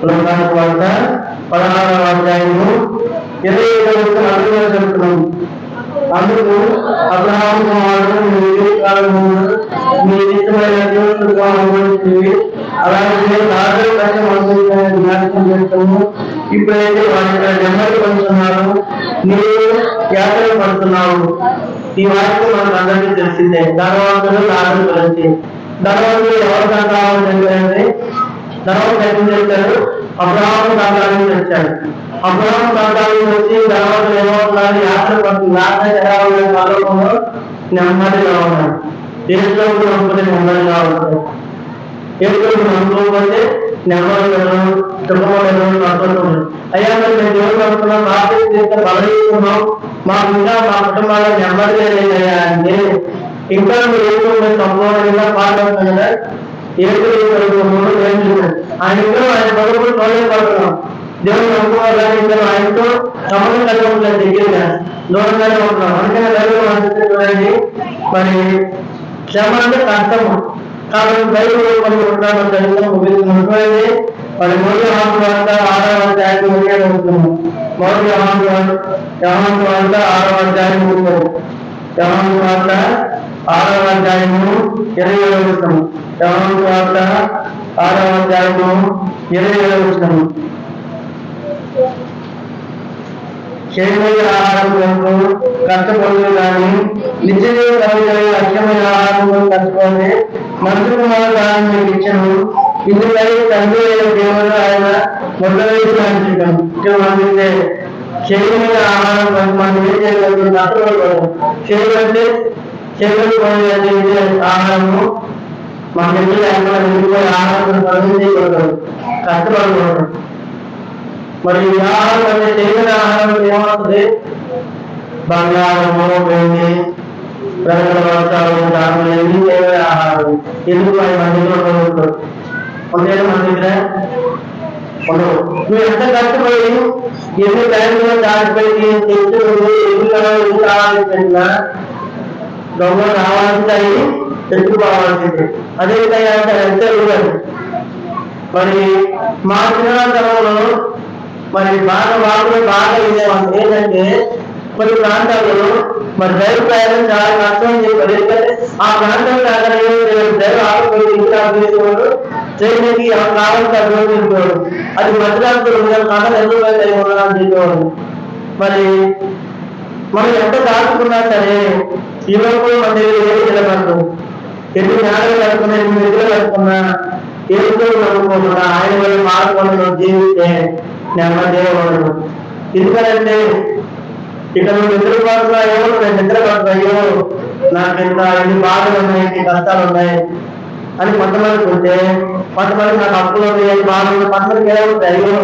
లోకానికి వార్త 16వ అధ్యాయము 27వ వచనం చెప్తున్నాం. అందుకు అబ్రహాము కుమారుడు మీ కాలము మీ ఇష్టమైనట్టుగా అలాగే రాజు కష్టం అనుభవించాలని జ్ఞాపకం చేస్తాము. ఇప్పుడైతే వాటి నెమ్మది పడుతున్నారు, నీవు యాత్రలు పడుతున్నావు. ఈ వాక్యం మనకు అందరికీ తెలిసిందే. ధనవంతులు రాజు గురించి. ధనవంతులు ఎవరు కావాలంటే ధనవంతులు ఎక్కడ చేశారు? అబ్రహాము ప్రాంతానికి వచ్చాడు. అబ్రహాము ప్రాంతానికి వచ్చి ధనవంతులు ఏమవుతున్నారు? యాత్ర పడుతున్నారు. కాలంలో నెమ్మదిగా ఉన్నారు. దేశంలో నమ్ముకుంటే నెమ్మదిగా ఉంటారు. ఏడుగురు నమ్ముకోకపోతే నెమ్మదిగా దుఃఖపడడం నడుపుతున్నాం. అయ్యా మరి మేము దేవుడు నడుపుతున్నాం, ప్రార్థన బలహీస్తున్నాం, మాకు ఇంకా మా కుటుంబాల్లో నెమ్మదిగా లేదయ్యా అంటే ఇంకా మీరు ఏడుగురు సంపూర్ణంగా పాల్గొంటున్నాం కదా. ఏడుగురు ఆయన ఇంకా ఆయన పదవులు తోలేపడుతున్నాం. దేవుడు నమ్ముకోవాలి కానీ ఇంకా ఆయనతో సంబంధం కలిగి ఉంటుంది, దగ్గరగా దూరంగానే ఉంటున్నాం. అందుకనే దైవం అందిస్తే చూడండి, మరి శ్రమ అంటే కష్టము కాబట్టి దైవం మనం ఉంటామని దైవం ముగిస్తుంది. మరి మొదటి హామీ వద్ద 6వ అధ్యాయం ముగిస్తున్నాం. మొదటి హామీ వద్ద 6వ అధ్యాయం ముగిస్తాము. హామీ వద్ద 6వ అధ్యాయము 27వ వచనం. హామీ వద్ద 6వ అధ్యాయము 27వ వచనం. శరీరమైన ఆహారం కొరకు కష్టపడుతుంది కానీ నిత్యజీవ కలిగే లక్ష్యమైన ఆహారం కష్టపడి మనసు కుమారు దాన్ని మీకు ఇచ్చాను. ఇందుకై తండ్రి దేవుడు ఆయన మొదలైతే అందిస్తే శరీరమైన ఆహారం మనం ఏం చేయగలుగుతుంది? కష్టపడకూడదు. శరీరం ఆహారము మన దగ్గర ఆహారం చేయకూడదు, కష్టపడకూడదు. మరి ఈ ఆహారం అంటే శరీర ఆహారం ఏమవుతుంది? బంగారము, వెండి, ప్రజల వర్షాలు, దాని ఎన్ని శరీర ఆహారం. ఎందుకు ఆయన మన దగ్గర ఉండేది? మన దగ్గర ఉండవు. నువ్వు ఎంత కష్టపడి ఎన్ని బ్యాంకులో దాటిపోయి ఎన్ని ఆలోచించినా దొంగ రావాల్సింది, తెచ్చుకోవాల్సింది. అదేవిధంగా ఎంత ఇవ్వాలి. మరి మా చిన్నతనంలో మరి బాగా ఇదేవాళ్ళు ఏంటంటే కొన్ని ప్రాంతాల్లో మరి దైవ ప్రయాణం చాలా కష్టం చెప్పారు. ఎందుకంటే ఆ ప్రాంతంలో దైవ ఆడుకోవాలి, ఇంకా చేసేవాడు చేయడానికి కావాల్సిన అభివృద్ధి చెప్పేవాడు. అది మధ్యరాత్రులు కాకుండా ఎందుకు అని చెప్పేవాడు. మరి మనం ఎంత దాచుకున్నా సరే ఈ లోపల మన దగ్గర ఏది నిలబడదు. ఎన్ని జ్ఞానాలు కలుపుకున్నా, ఎన్ని నిధులు కలుపుకున్నా, ఏదో నమ్ముకోకుండా ఆయన వల్ల మార్గంలో జీవిస్తే నెమ్మదేవాడు. ఎందుకంటే ఇక నువ్వు నిద్ర పడుతున్నా ఏమవుతుంది? నిద్ర పడుతున్నాయో నాకు ఎంత ఎన్ని బాధలు ఉన్నాయి, ఎన్ని కష్టాలు ఉన్నాయి అని కొంతమందికి ఉంటే, కొంతమంది నాకు అప్పులు ఉన్నాయి అని బాధలు, కొంతమందికి ఏమవుతుంది? అయ్యో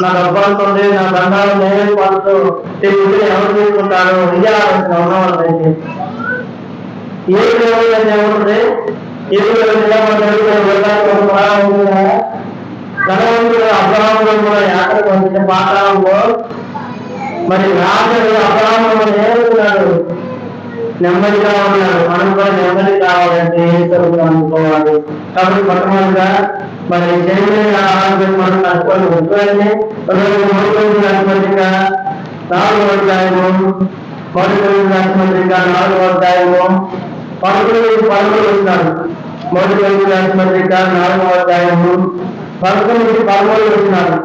నాకు అబ్బాలుతుంది, నా దండాలు నేనే పడుతూ ఎవరు తీసుకుంటారు ఇదే ఆలోచన ఉన్నవాళ్ళైతే ఏది ఏమవుతుంది? ధనవంతుడు అబ్రహాముడు కూడా యాత్రకు వచ్చిన పాఠంలో మరి రాజు అబ్రహాముడు ఏమవుతున్నాడు? నెమ్మదిగా ఉన్నాడు. మనం కూడా నెమ్మది కావాలంటే ఏం జరుగుతుంది అనుకోవాలి. కాబట్టి మొట్టమొదటిగా మరి శరీరమైన ఆహారం మనం కట్టుకొని వద్దులని 4వ అధ్యాయము 4వ అధ్యాయము 11 వస్తున్నాడు. 4వ అధ్యాయము 11 వస్తున్నాడు.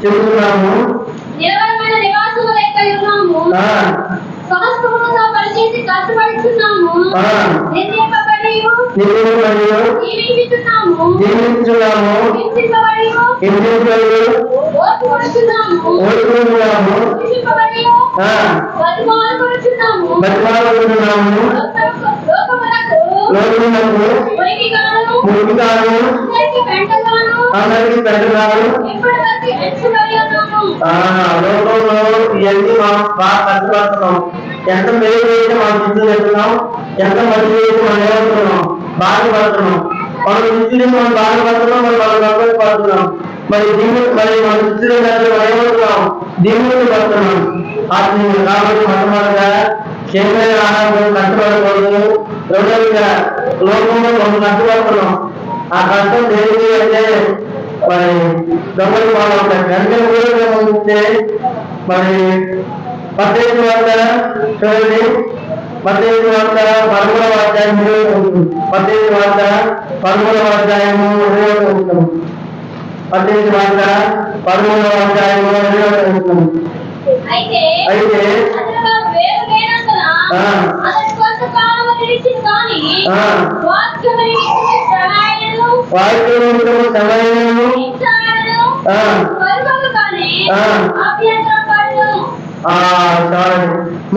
చెబుతున్నాము అందరికి పెట్టరాదు. లోకంలో ఇవన్నీ మనం బాగా కష్టపడుతున్నాం. ఎంత మేలు చేసి మనం దిద్దు చేస్తున్నాం, ఎంత మంచి చేసి మనం ఏమవుతున్నాం? బాధపడుతున్నాం. మన దృష్టిని మనం బాధపడుతున్నాం, మనం వాళ్ళ పడుతున్నాం. మరి మన దృష్టిని ఏమవుతున్నాం? దీని పడుతున్నాం. కాబట్టి మొట్టమొదటిగా శరీరమైన ఆహారం కష్టపడి రెండవదిగా లోకంలో కొంత కష్టపడుతున్నాం. ఆ కష్టం దేనికి అంటే మరి దొంగలు పాల్గొంటాయి. వెంటనే ఊరితే మరి 18 వార్త చూడండి, 18 వార్త 13వ అధ్యాయం 18 వార్త 13వ అధ్యాయము 20వ 18 వార్త 13వ అధ్యాయము 20వ. అయితే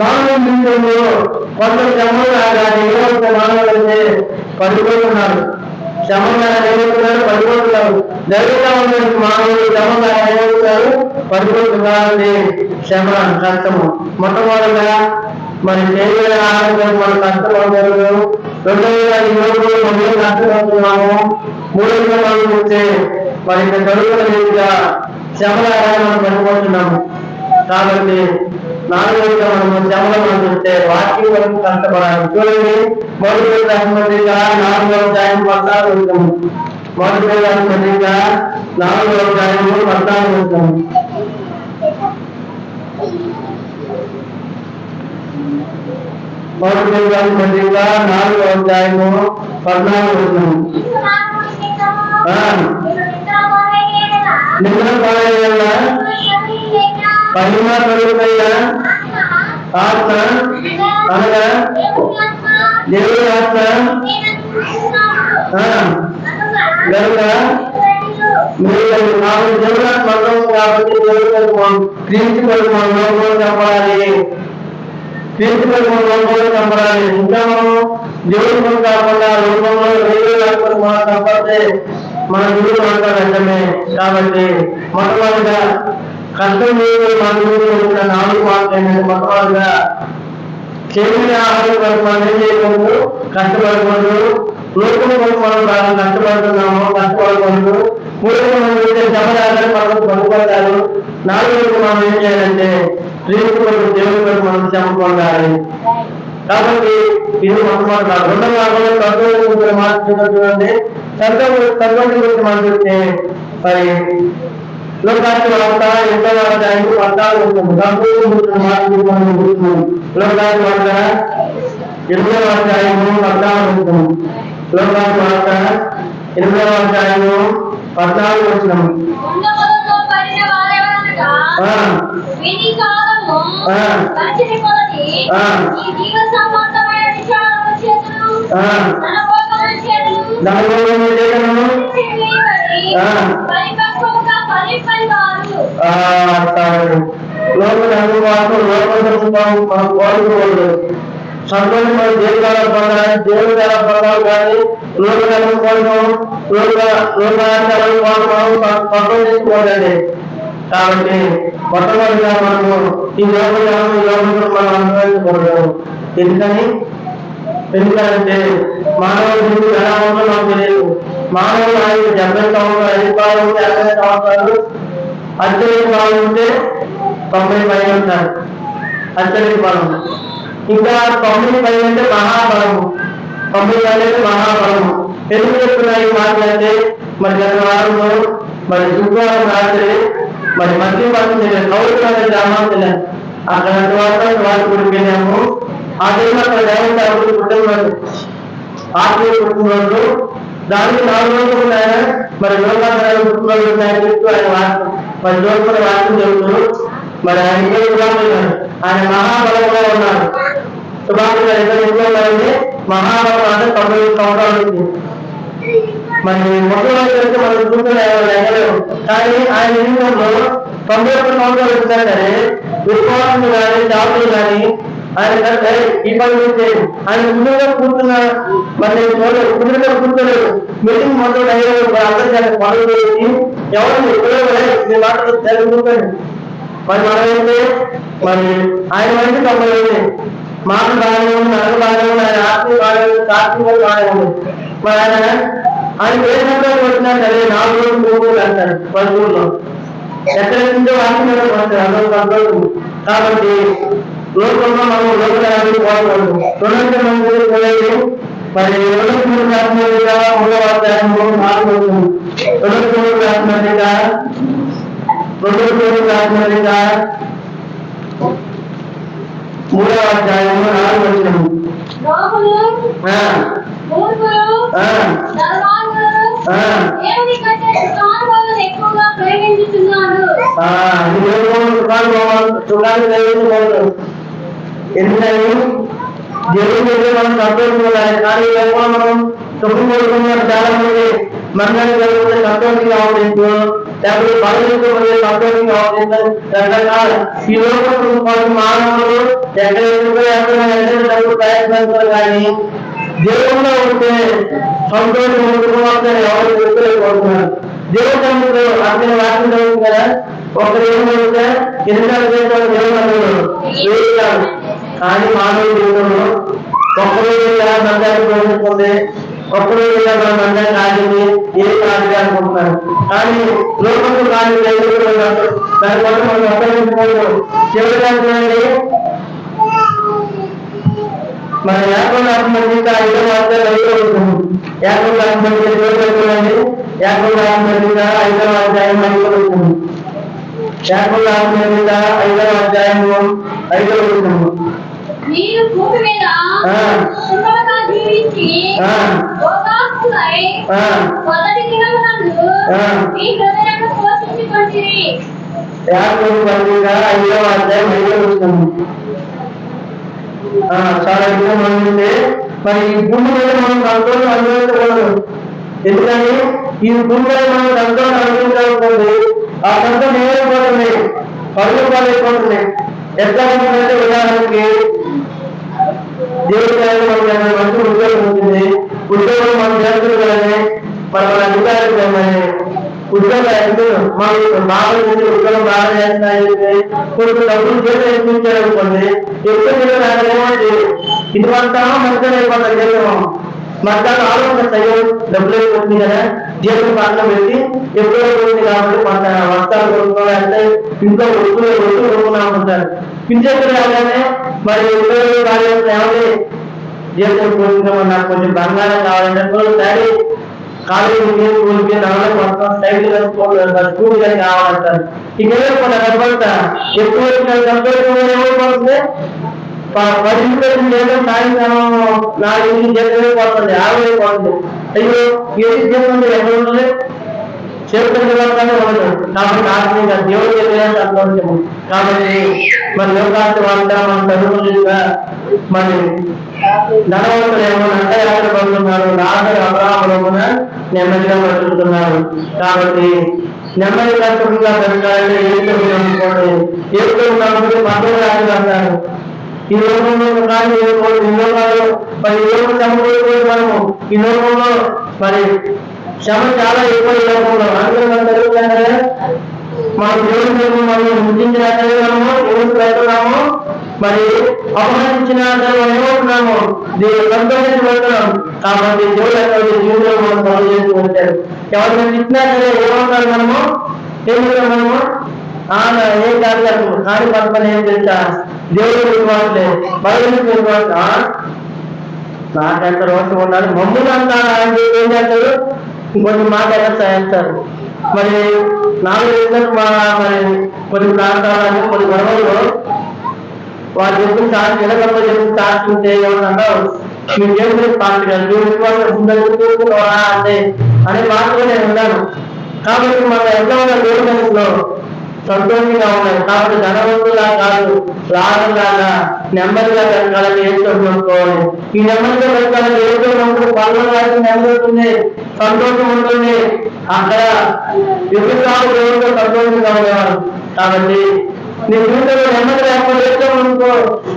మానవ జీవితంలో కొందరు శ్రమలు రాగానే మానవులైతే పడిపోతున్నారు. శ్రమంగా ఏమవుతున్నారు? పడిపోతున్నారు. ధైర్యంగా ఉన్న మానవులు శ్రమంగా ఏమవుతారు? పడిపోతున్నారు. శ్రమ కష్టము. మొట్టమొదటిగా మరి శరీర ఆరోగ్యం మన కష్టపడుతున్నారు. రెండవదిగా ఈ రోజులు మనం కష్టపడుతున్నాము. మూడవదిగా మనం చూస్తే మరి చదువుల మీదుగా శ్రమలాగా మనం పడిపోతున్నాము. కాబట్టి నాలుగవదిగా మనము శ్రమలు మనం చూస్తే వాక్యం వరకు కష్టపడాలి. చూడండి, మొదటి రాష్ట్రపతిగా 4వ అధ్యాయం 14వ వచనం. మొదటి రాష్ట్రపతిగా 4వ అధ్యాయం 14వ వచనం. మొదటి రాష్ట్రపతిగా 4వ అధ్యాయము 14వ వచనం. నిద్ర పడేలా పైన కలుగుతాయా ఆత్మ అనగా దేవుడి ఆత్మ కనుక మీరు నాకు దేవుడు ఆత్మ కాబట్టి దేవుడు క్రీస్తు కొరకు మనం లోపల చంపడాలి. క్రీస్తు కొరకు మనం లోపల చంపడాలి. ఇంకా మనం దేవుడి కొరకు కాకుండా లోకంలో దేవుడి ఆత్మకు మనం చంపడితే మన దేవుడు అంతా వెంటనే. కాబట్టి మొట్టమొదటిగా కష్టం మన దేవుడు 4 మాటలు ఏంటంటే, మొట్టమొదటిగా శరీర ఆహారం కొరకు మనం ఏం చేయకూడదు, కష్టపడకూడదు. లోకం కొరకు మనం కష్టపడుతున్నాము, కష్టపడకూడదు. మూడవ మనం చేసే జపదాలు మనం పడుకోవాలి. నాలుగవది మనం ఏం చేయాలంటే క్రీస్తు కొరకు దేవుడి కొరకు మనం శ్రమ పొందాలి. కాబట్టి ఇది మొట్టమొదటి. రెండవ భాగంలో సంతోషం గురించి మాట్లాడుతూ చూడండి. సంతోషం గురించి మనం చూస్తే మరి లోకానికి వార్త 8వ అధ్యాయం 14వ వచనం. సంతోషం గురించి మాట్లాడుతున్నాం. లోకానికి వార్త 8వ అధ్యాయము 14వ వచనం. లోకానికి వార్త 8వ అధ్యాయము 14వ వచనం. సంతోషం మనం దేవుడు పొందాలి. దేవుడు ఎలా పొందాలి కానీ లోకాలను కోసం లోకాచారాలు పక్కన చేసుకోవాలండి. కాబట్టి మొట్టమొదటిగా మనము ఈ లోకంలో మనం అనుభవించకూడదు. ఎందుకంటే మానవ జీవితం ఎలా ఉందో నాకు తెలియదు. మానవులు 70 సంవత్సరాలు 50 సంవత్సరాలు అత్యధిక బలం ఉంటే 90 పైన ఉంటారు. అత్యధిక బలం ఇంకా 90 పైన అంటే మహాబలము. 90 అనేది మహాబలము. ఎందుకు చెప్తున్నాయి మాట్లాడితే మరి గత వారంలో మరి శుక్రవారం రాత్రి మరి మధ్య కౌరులు అనే గ్రామాలు తెలియదు. అక్కడ వాళ్ళు గుడికి వెళ్ళాము. ఆ టైంలో అక్కడ దేవత పుట్టినరోజు ఆత్మీయ పుట్టినరోజు. దానికి 4 రోజులు ఉన్నాయన మరి లోకాచారాలు పుట్టినరోజు ఉన్నాయని చెప్తూ ఆయన వాక్యం మరి లోపల వాక్యం చెబుతూ మరి ఆయన ఆయన మహాబలంగా ఉన్నారు. సుభాష్ గారు ఎక్కడ ఇంట్లో ఉన్నారంటే మహాబలం అంటే 90 సంవత్సరాలు ఉంది. మరి మొట్టమొదటి వెళ్తే మనం చూసుకునే ఎగలేము. కానీ ఆయన జీవితంలో 91 సంవత్సరాలు వచ్చినా సరే విశ్వాసం కానీ జాబులు కానీ ఆయన కంటే ఈ పని చేస్తే ఆయన కుదురుగా కూర్చున్న మరి నేను చూడలేదు. కుదురుగా కూర్చోలేదు. మీటింగ్ మొదలు అందరికీ పనులు చేసి ఎవరు మీ మాటలు జరుగుతుంది. మరి మనమైతే మరి ఆయన మంచి తప్పలేదు. మాటలు బాగానే ఉంది, నగలు బాగానే ఉంది, ఆయన ఆస్తి బాగానే ఉంది, శాస్త్రీయ బాగానే ఉంది. మరి ఆయన ఏ సంవత్సరాలు వచ్చినా సరే 4 రోజులు పోగోలు అంటారు 10 ఊళ్ళో. ఎక్కడి నుంచో వాక్యం వస్తారు అందరూ సంతోషం. కాబట్టి లోకంలో మనం లోకాలు పోకూడదు. 200 మంది పోయేది మరి 2 రాష్ట్రాలుగా 3వ అధ్యాయంలో 4 వచనం 2 రాష్ట్రాలుగా 3వ అధ్యాయంలో 4 వచనం ఎందుకని దేవుడి దగ్గర మనం సంతోషించాలి. కానీ మనం సుఖం కోరుకున్నారు చాలా మంది మందని జరుగుతుంది సంతోషంగా ఉండేందుకు లేకపోతే బాధ్యతలు సంతోషంగా ఉండేది రకరకాల ఈ లోపల మానవులు ఎక్కడ ప్రయత్నిస్తారు. కానీ దేవుల్లో ఉంటే సంతోషం ఉంటుంది ఎవరు తెలుసుకోలేకపోతున్నారు. దేవుడు అక్కడ వాక్యం జరుగుతుంది కదా, ఒకరు ఏమైతే ఎన్నికలు చేస్తారు దేవుడు కానీ మానవుడు జీవితంలో ఒక్కరు ఇలా మందాన్ని పోషిస్తుంది, ఒక్కరు ఇలా మన మందాన్ని ఆగింది ఏం కాదు అనుకుంటున్నారు. కానీ లోకంలో కానీ దానివల్ల మనం ఉపయోగించుకోవడం చివరి మన 50 మంది 5వ అధ్యాయం 50 మంది 50 మంది 5వ అధ్యాయం 5వ వచనం 5వ అధ్యాయము 5వ వచనం మీరు భూమి మీద సుఖంగా జీవించి భోగాస్తులై మొదటి దినమునందు మీ హృదయాన్ని పోషించుకొంటిరి. యాకోబు పత్రిక 5వ అధ్యాయం 5వ వచనం. చాలా ఇష్టం అంటే మరి ఈ భూమి మీద మనం సంతోషం అనుభవించకూడదు. ఎందుకని ఈ భూమి మీద మనం సంతోషం అనుభవించాలనుకోండి ఆ సంతోషం ఏమైపోతుంది, పరుగు పాలైపోతుంది. ఎట్లా ఉంటుందంటే ఉదాహరణకి దేవుడి మనకి మంచి ఉద్యోగం ఉంటుంది, ఉద్యోగం మనం చేస్తుండగానే మన అధికారులు ఉద్యోగాలు మన బాగా ఉద్యోగం బాగా చేస్తున్నాయి కొన్ని డబ్బులు చేసి ఎక్కించారనుకోండి ఎక్కువ ఏమంటే ఇటువంటా మంచిగా అయిపోతారు. జీవితం మధ్యాహ్నం ఆలోచన సైతం డబ్బులు అయిపోతుంది కదా, జీవితం పక్కన పెట్టి ఎప్పుడో పోతుంది కాబట్టి కొంత వస్త్రాలు కొనుక్కోవాలంటే ఇంట్లో వస్తువులు కొనుక్కున్నా ఉంటారు. ఇంటి రాగానే మరి ఏమంటే జీవితం పోతుందో నాకు కొంచెం బంగారం కావాలంటే శారీ కాలేజీకి స్కూల్కి నవలకు మొత్తం సైకిల్ స్కూల్ కానీ కావాలంటారు. ఇక మన డబ్బంతా ఎక్కువ ఏమైపోతుంది 10 రూపాయలు సాయంకాలం 4 చేతిపోతుంది 50 అయిపోతుంది. అయ్యో ఏది చేస్తుంది ఎక్కడ ఉంటుంది చేతులు ఉండదు. కాబట్టి ఆత్మీయంగా దేవుడి దగ్గర సంతోషము. కాబట్టి మన లోకాంత వాళ్ళ మన తల్లిగా మరి ధనవంతులు ఏమో నందయాత్ర పడుతున్నారు, రాజు అబ్రాహ్మణ నెమ్మదిగా బతుకుతున్నారు. కాబట్టి నెమ్మది కష్టంగా పెరగాలంటే ఏడుతో ఉన్నప్పుడు మంత్రులు రాజులు అంటారు. ఈ లోకంలో కానీ ఈ లోకాలు మరి ఈ లోకం సమకూరుకోవాలి. మనము ఈ లోకంలో మరి శ్రమ చాలా ఎక్కువ ఈ లోకంలో అందులో మనం జరుగుతుందంటే మన దేవుడి మనం గుర్తించిన మనము దేవుడికి వెళ్తున్నాము, మరి అపహరించిన ఏమవుతున్నాము దేవుడు సంతోషించబడుతున్నాం. కాబట్టి దేవుడు ఎక్కడ జీవితంలో మనం పనులు చేస్తూ ఉంటారు. ఎవరైనా ఇచ్చినా సరే ఏమవుతారు మనము ఏమవుతాం మనము ఏం కాదు కానీ పక్కన ఏం తెలుసా దేవుడు పెట్టుకోవట్లే బయలు నాకెంత రోషం ఉండాలి మమ్మల్ని అంతా ఆయన ఏం చేస్తారు ఇంకొంచెం మాకైనా చేస్తారు. మరి 4 ఏళ్ళకు మరి కొన్ని ప్రాంతాలను కొన్ని గొడవల్లో వాళ్ళు చెప్పిన సాక్షి ఎలగొప్ప చెప్పిన సాక్షి ఉంటే ఏమన్నా మీరు చేసిన పార్టీ చూసుకోవాలా అంటే అనే మాటలో నేను ఉన్నాను. కాబట్టి మన ఎంత ఉన్న దేవుడిలో సంతోషంగా ఉన్నాయి. కాబట్టి ధనవంతులా కాదు లాభంలాగా నెమ్మదిగా పెరగాలని ఏదో చూసుకోవాలి. ఈ నెమ్మదిగా పెరగాలని ఏదో ఉన్నప్పుడు పనులు రాసి నెమ్మది సంతోషం ఉంటుంది. అక్కడ ఎదురుకాలు దేవుడితో సంతోషంగా ఉండేవారు. కాబట్టి నీ జీవితంలో నెమ్మది లేకపోతే ఏదో అనుకో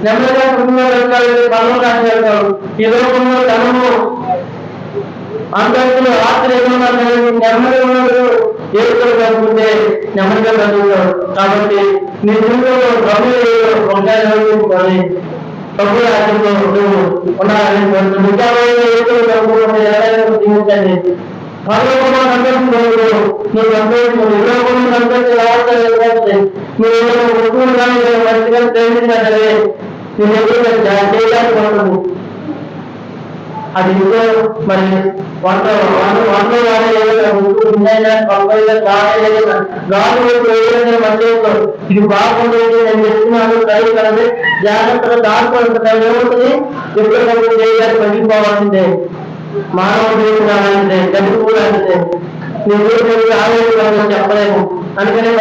నెమ్మదిగా కుటుంబంలో పెరగాలి పనులు రాసి వెళ్తావు. ఈ లోకంలో ధనము అంతస్తులు రాత్రి ఏమన్నా నెమ్మది ఉన్నప్పుడు ఏడుతో కలుపుకుంటే నెమ్మదిగా కలుగుతావు. కాబట్టి నీ జీవితంలో ఒకసారి ప్రభు రాజ్యంలో నువ్వు ఉండాలని ముఖ్యమైన ఏడుతో కలుపుకుంటే ఎవరైనా జీవించండి. పరలోకంలో సంతోషించు నువ్వు సంతోషించు ఇవ్వకుండా సంతోషించే నువ్వు వస్తువులు కానీ మంచిగా ప్రేమించినా సరే నేను ఎప్పుడు చేయడానికి ఉంటుంది. అది ఇంట్లో మరి వంట మంచిగా ఇది బాగుంటుంది నేను చెప్తున్నాను రైలు కలది జాగ్రత్తగా దాటుకుంటుంది ఏమవుతుంది ఎప్పటికప్పుడు చేయడానికి పగిలిపోవాల్సిందే మానవుడు చేసినాడంటే డబ్బు కూడా అంటే నేను ఆలోచన చెప్పలేము అందుకని